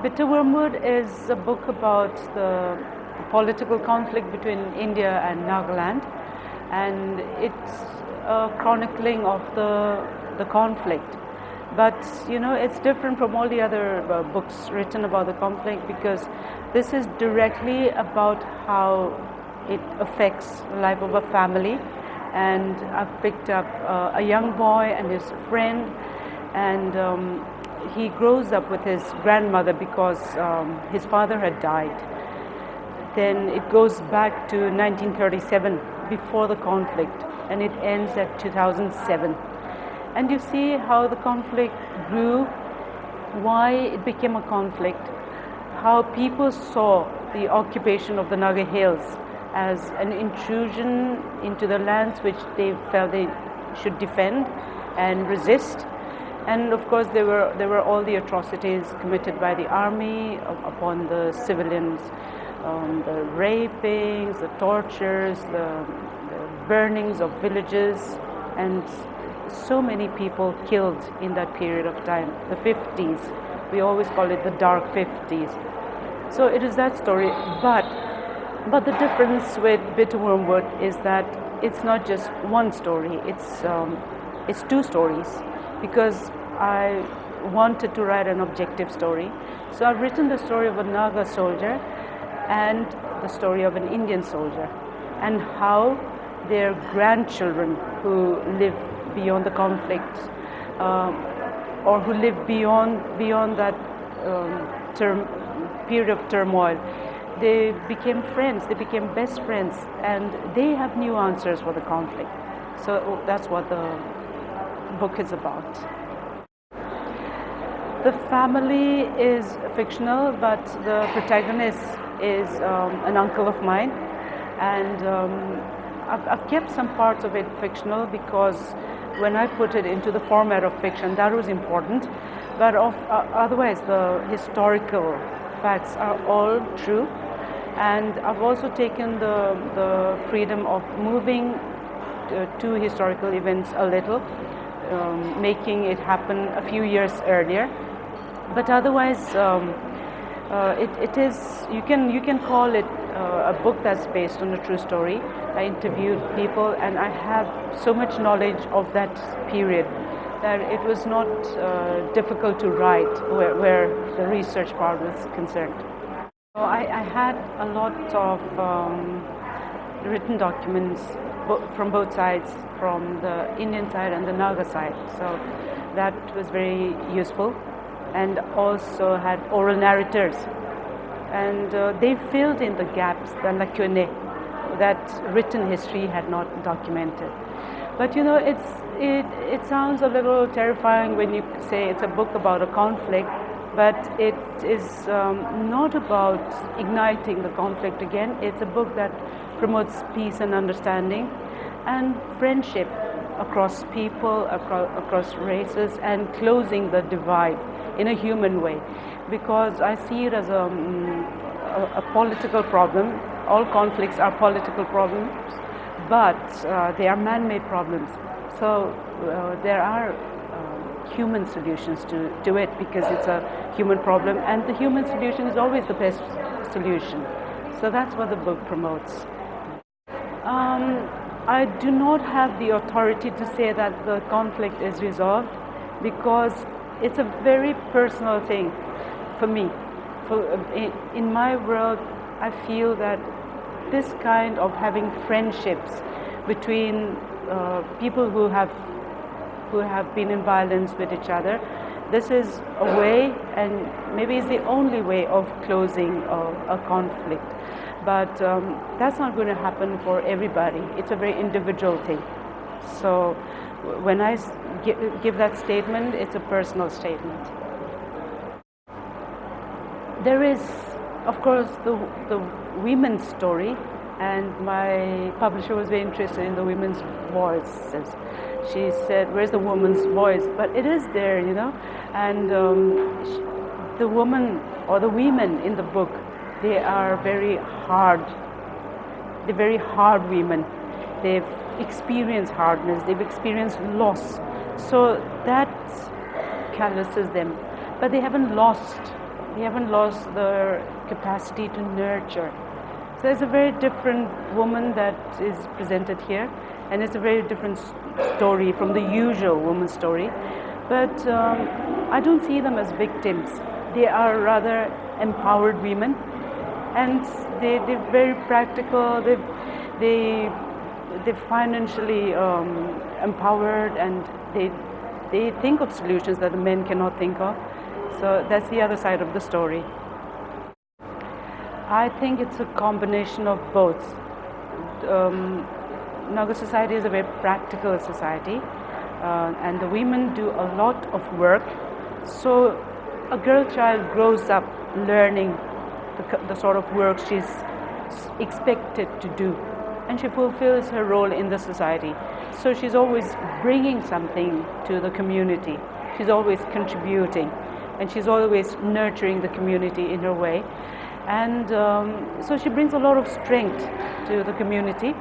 Bitter Wormwood is a book about the political conflict between India and Nagaland, and it's a chronicling of the conflict. But it's different from all the other books written about the conflict, because this is directly about how it affects the life of a family. And I've picked up a young boy and his friend, and he grows up with his grandmother because his father had died. Then it goes back to 1937, before the conflict, and it ends at 2007. And you see how the conflict grew, why it became a conflict, how people saw the occupation of the Naga Hills as an intrusion into the lands which they felt they should defend and resist. And of course there were all the atrocities committed by the army upon the civilians, the rapings, the tortures, the burnings of villages, and so many people killed in that period of time, the 50s. We always call it the dark 50s. So it is that story, but the difference with Bitter Wormwood is that it's not just one story, it's two stories, because I wanted to write an objective story. So I've written the story of a Naga soldier and the story of an Indian soldier, and how their grandchildren who live beyond the conflict, or who live beyond that period of turmoil, they became friends, they became best friends, and they have new answers for the conflict. So that's what the book is about. The family is fictional, but the protagonist is an uncle of mine, and I've kept some parts of it fictional because when I put it into the format of fiction, that was important. But otherwise, the historical facts are all true. And I've also taken the freedom of moving to historical events a little, making it happen a few years earlier. But otherwise, it is, you can call it a book that's based on a true story. I interviewed people, and I have so much knowledge of that period that it was not difficult to write where the research part was concerned. So I had a lot of written documents from both sides, from the Indian side and the Naga side. So that was very useful, and also had oral narrators, and they filled in the gaps, the lacunae that written history had not documented. But it sounds a little terrifying when you say it's a book about a conflict, but it is not about igniting the conflict again. It's a book that promotes peace and understanding and friendship across people, across races, and closing the divide in a human way, because I see it as a political problem. All conflicts are political problems, but they are man-made problems. So there are human solutions to it, because it's a human problem, and the human solution is always the best solution. So that's what the book promotes. I do not have the authority to say that the conflict is resolved, because it's a very personal thing for me. In my world, I feel that this kind of having friendships between people who have been in violence with each other, this is a way, and maybe it's the only way of closing a conflict. But that's not going to happen for everybody. It's a very individual thing. So when I give that statement, it's a personal statement. There is, of course, the women's story, and my publisher was very interested in the women's voices. She said, "Where's the woman's voice?" But it is there, and the woman or the women in the book, they are very hard. They're very hard women. They've experienced hardness. They've experienced loss. So that calluses them. But they haven't lost They haven't lost their capacity to nurture. So there's a very different woman that is presented here, and it's a very different story from the usual woman's story. But I don't see them as victims. They are rather empowered women, and they're very practical. They're financially empowered, and they think of solutions that the men cannot think of. So that's the other side of the story. I think it's a combination of both. Naga society is a very practical society, and the women do a lot of work. So a girl child grows up learning the sort of work she's expected to do, and she fulfills her role in the society. So she's always bringing something to the community. She's always contributing, and she's always nurturing the community in her way. And so she brings a lot of strength to the community.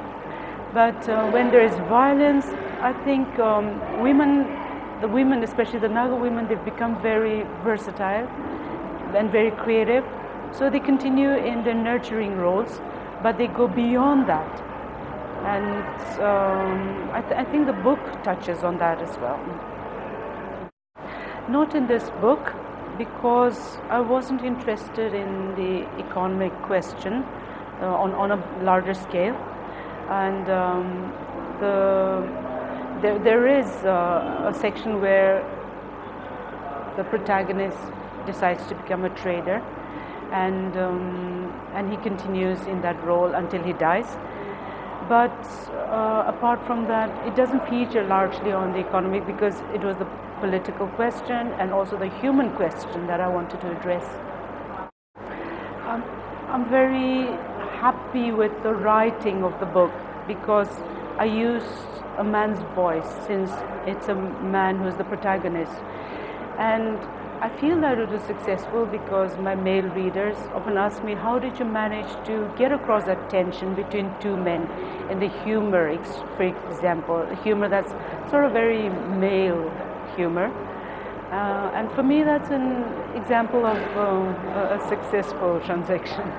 But when there is violence, I think the women, especially the Naga women, they've become very versatile and very creative. So they continue in their nurturing roles, but they go beyond that. And I think the book touches on that as well. Not in this book, because I wasn't interested in the economic question on a larger scale. And there is a section where the protagonist decides to become a trader, and he continues in that role until he dies. But apart from that, it doesn't feature largely on the economic, because it was the political question and also the human question that I wanted to address. I'm very happy with the writing of the book, because I used a man's voice, since it's a man who's the protagonist. And I feel that it was successful because my male readers often ask me, how did you manage to get across that tension between two men in the humor, for example, humor that's sort of very male humor. And for me, that's an example of a successful transaction.